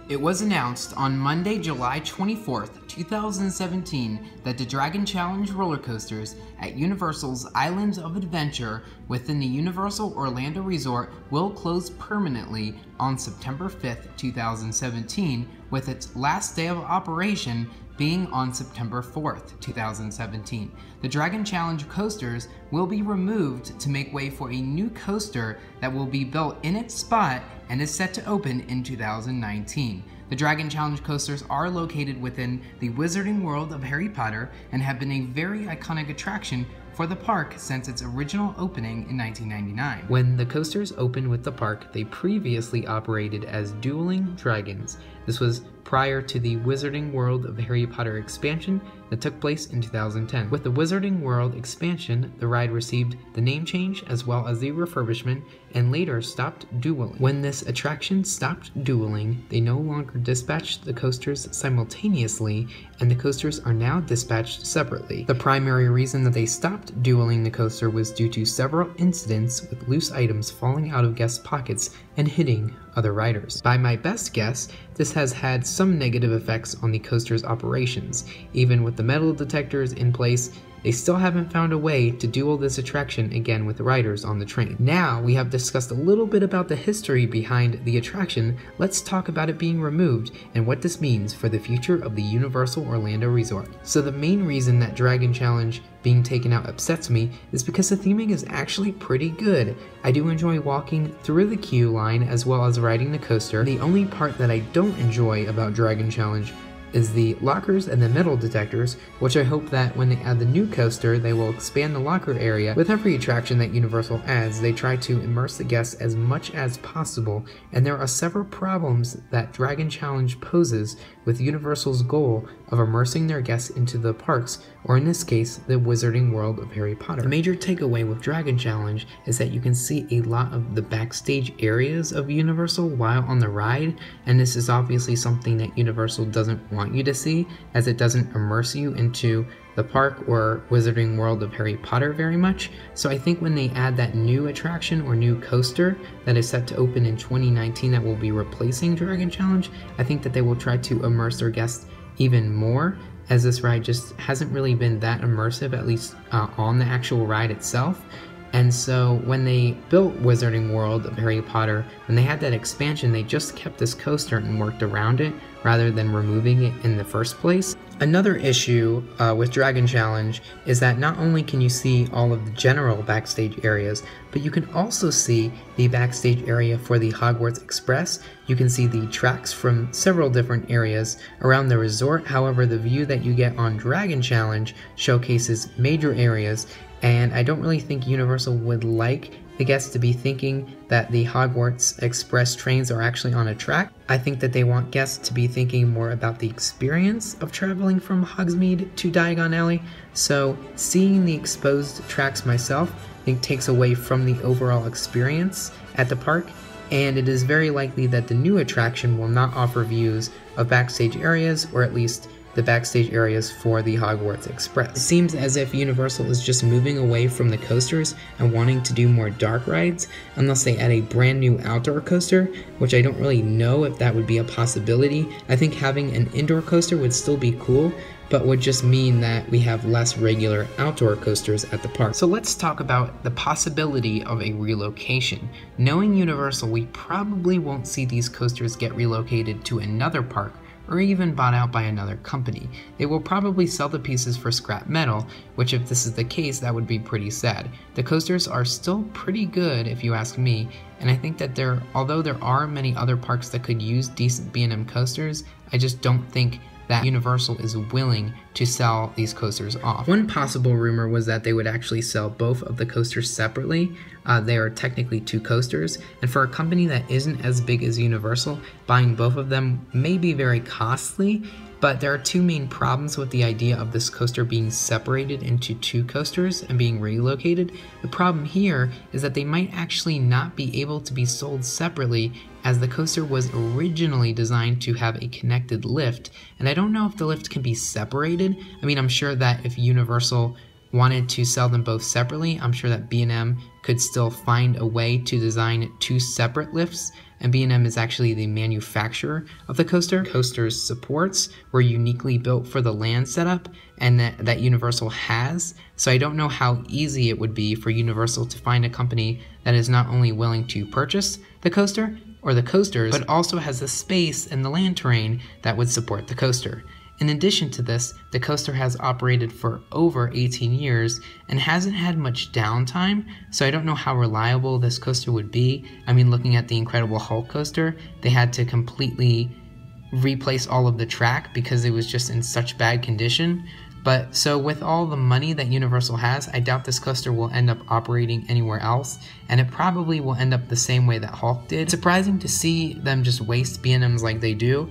It was announced on Monday, July 24th, 2017 that the Dragon Challenge roller coasters at Universal's Islands of Adventure within the Universal Orlando Resort will close permanently on September 5th, 2017, with its last day of operation being on September 4th, 2017. The Dragon Challenge coasters will be removed to make way for a new coaster that will be built in its spot and is set to open in 2019. The Dragon Challenge coasters are located within the Wizarding World of Harry Potter and have been a very iconic attraction for the park since its original opening in 1999. When the coasters opened with the park, they previously operated as Dueling Dragons. This was prior to the Wizarding World of Harry Potter expansion that took place in 2010. With the Wizarding World expansion, the ride received the name change as well as the refurbishment and later stopped dueling. When this attraction stopped dueling, they no longer dispatched the coasters simultaneously, and the coasters are now dispatched separately. The primary reason that they stopped dueling the coaster was due to several incidents with loose items falling out of guests' pockets and hitting other riders. By my best guess, this has had some negative effects on the coaster's operations. Even with the metal detectors in place, they still haven't found a way to duel this attraction again with riders on the train. Now we have discussed a little bit about the history behind the attraction, let's talk about it being removed and what this means for the future of the Universal Orlando Resort. So the main reason that Dragon Challenge being taken out upsets me is because the theming is actually pretty good. I do enjoy walking through the queue line as well as riding the coaster. The only part that I don't enjoy about Dragon Challenge is the lockers and the metal detectors, which I hope that when they add the new coaster, they will expand the locker area. With every attraction that Universal adds, they try to immerse the guests as much as possible, and there are several problems that Dragon Challenge poses with Universal's goal of immersing their guests into the parks, or in this case, the Wizarding World of Harry Potter. The major takeaway with Dragon Challenge is that you can see a lot of the backstage areas of Universal while on the ride, and this is obviously something that Universal doesn't want you to see, as it doesn't immerse you into the park or Wizarding World of Harry Potter very much. So I think when they add that new attraction or new coaster that is set to open in 2019 that will be replacing Dragon Challenge, I think that they will try to immerse their guests even more, as this ride just hasn't really been that immersive, at least on the actual ride itself. And so when they built Wizarding World of Harry Potter, when they had that expansion, they just kept this coaster and worked around it rather than removing it in the first place. Another issue with Dragon Challenge is that not only can you see all of the general backstage areas, but you can also see the backstage area for the Hogwarts Express. You can see the tracks from several different areas around the resort. However, the view that you get on Dragon Challenge showcases major areas, and I don't really think Universal would like the guests to be thinking that the Hogwarts Express trains are actually on a track. I think that they want guests to be thinking more about the experience of traveling from Hogsmeade to Diagon Alley, so seeing the exposed tracks myself I think takes away from the overall experience at the park, and it is very likely that the new attraction will not offer views of backstage areas, or at least the backstage areas for the Hogwarts Express. It seems as if Universal is just moving away from the coasters and wanting to do more dark rides, unless they add a brand new outdoor coaster, which I don't really know if that would be a possibility. I think having an indoor coaster would still be cool, but would just mean that we have less regular outdoor coasters at the park. So let's talk about the possibility of a relocation. Knowing Universal, we probably won't see these coasters get relocated to another park or even bought out by another company. They will probably sell the pieces for scrap metal, which if this is the case, that would be pretty sad. The coasters are still pretty good if you ask me, and I think that although there are many other parks that could use decent B&M coasters, I just don't think that Universal is willing to sell these coasters off. One possible rumor was that they would actually sell both of the coasters separately. They are technically two coasters, and for a company that isn't as big as Universal, buying both of them may be very costly, but there are two main problems with the idea of this coaster being separated into two coasters and being relocated. The problem here is that they might actually not be able to be sold separately, as the coaster was originally designed to have a connected lift, and I don't know if the lift can be separated. I mean, I'm sure that if Universal wanted to sell them both separately, I'm sure that B&M could still find a way to design two separate lifts, and B&M is actually the manufacturer of the coaster. Coaster's supports were uniquely built for the land setup and that Universal has, so I don't know how easy it would be for Universal to find a company that is not only willing to purchase the coaster or the coasters, but also has the space and the land terrain that would support the coaster. In addition to this, the coaster has operated for over 18 years and hasn't had much downtime, so I don't know how reliable this coaster would be. I mean, looking at the Incredible Hulk coaster, they had to completely replace all of the track because it was just in such bad condition. But so with all the money that Universal has, I doubt this coaster will end up operating anywhere else, and it probably will end up the same way that Hulk did. It's surprising to see them just waste B&Ms like they do.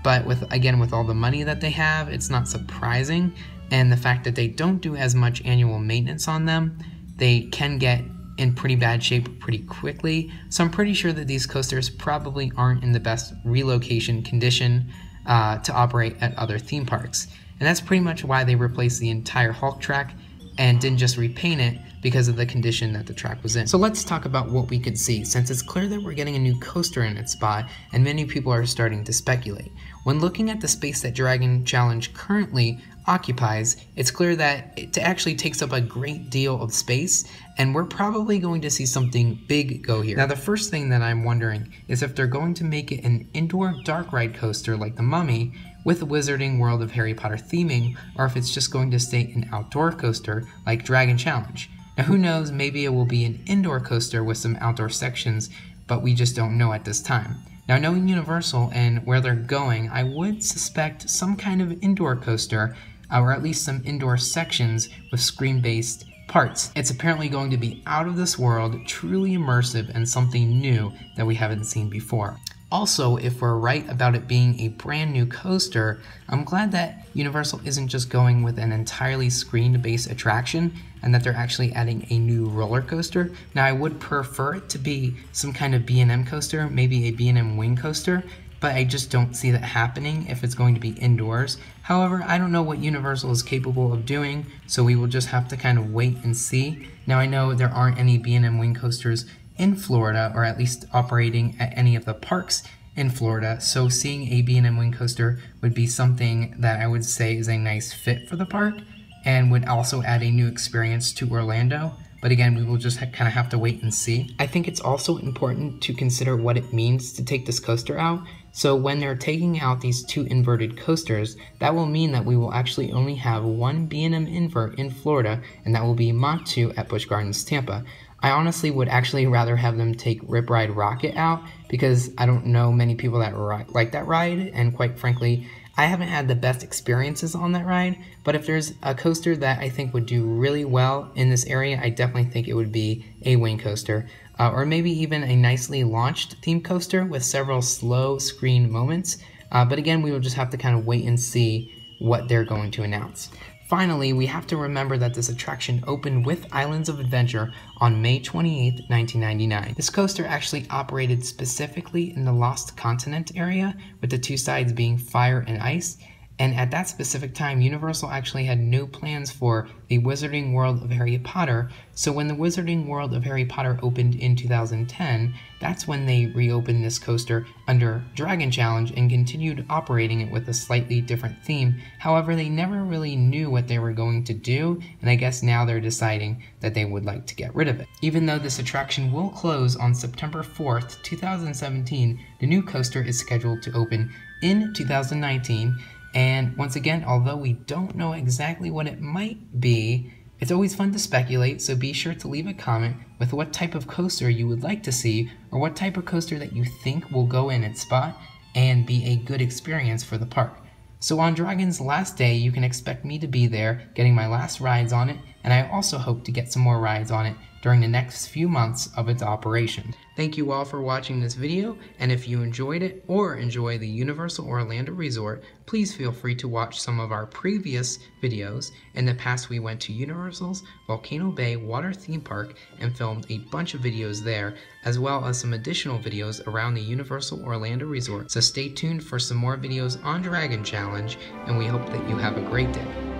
But with all the money that they have, it's not surprising, and the fact that they don't do as much annual maintenance on them, they can get in pretty bad shape pretty quickly, so I'm pretty sure that these coasters probably aren't in the best relocation condition to operate at other theme parks. And that's pretty much why they replaced the entire Hulk track and didn't just repaint it because of the condition that the track was in. So let's talk about what we could see, since it's clear that we're getting a new coaster in its spot and many people are starting to speculate. When looking at the space that Dragon Challenge currently occupies, it's clear that it actually takes up a great deal of space, and we're probably going to see something big go here. Now, the first thing that I'm wondering is if they're going to make it an indoor dark ride coaster like the Mummy with the Wizarding World of Harry Potter theming, or if it's just going to stay an outdoor coaster like Dragon Challenge. Now, who knows, maybe it will be an indoor coaster with some outdoor sections, but we just don't know at this time. Now, knowing Universal and where they're going, I would suspect some kind of indoor coaster, or at least some indoor sections with screen-based parts. It's apparently going to be out of this world, truly immersive, and something new that we haven't seen before. Also, if we're right about it being a brand new coaster, I'm glad that Universal isn't just going with an entirely screen-based attraction and that they're actually adding a new roller coaster. Now, I would prefer it to be some kind of B&M coaster, maybe a B&M wing coaster, but I just don't see that happening if it's going to be indoors. However, I don't know what Universal is capable of doing, so we will just have to kind of wait and see. Now, I know there aren't any B&M wing coasters in Florida, or at least operating at any of the parks in Florida, so seeing a B&M wing coaster would be something that I would say is a nice fit for the park and would also add a new experience to Orlando. But again, we will just kind of have to wait and see. I think it's also important to consider what it means to take this coaster out. So when they're taking out these two inverted coasters, that will mean that we will actually only have one B&M invert in Florida, and that will be Mach 2 at Busch Gardens Tampa. I honestly would actually rather have them take Rip Ride Rocket out, because I don't know many people that like that ride, and quite frankly, I haven't had the best experiences on that ride. But if there's a coaster that I think would do really well in this area, I definitely think it would be a wing coaster, or maybe even a nicely launched theme coaster with several slow screen moments. But again, we will just have to kind of wait and see what they're going to announce. Finally, we have to remember that this attraction opened with Islands of Adventure on May 28, 1999. This coaster actually operated specifically in the Lost Continent area, with the two sides being fire and ice. And at that specific time, Universal actually had no plans for the Wizarding World of Harry Potter, so when the Wizarding World of Harry Potter opened in 2010, that's when they reopened this coaster under Dragon Challenge and continued operating it with a slightly different theme. However, they never really knew what they were going to do, and I guess now they're deciding that they would like to get rid of it. Even though this attraction will close on September 4th, 2017, the new coaster is scheduled to open in 2019. And once again, although we don't know exactly what it might be, it's always fun to speculate, so be sure to leave a comment with what type of coaster you would like to see, or what type of coaster that you think will go in its spot and be a good experience for the park. So on Dragon's last day, you can expect me to be there getting my last rides on it, and I also hope to get some more rides on it during the next few months of its operation. Thank you all for watching this video, and if you enjoyed it or enjoy the Universal Orlando Resort, please feel free to watch some of our previous videos. In the past, we went to Universal's Volcano Bay Water Theme Park and filmed a bunch of videos there, as well as some additional videos around the Universal Orlando Resort. So stay tuned for some more videos on Dragon Challenge, and we hope that you have a great day.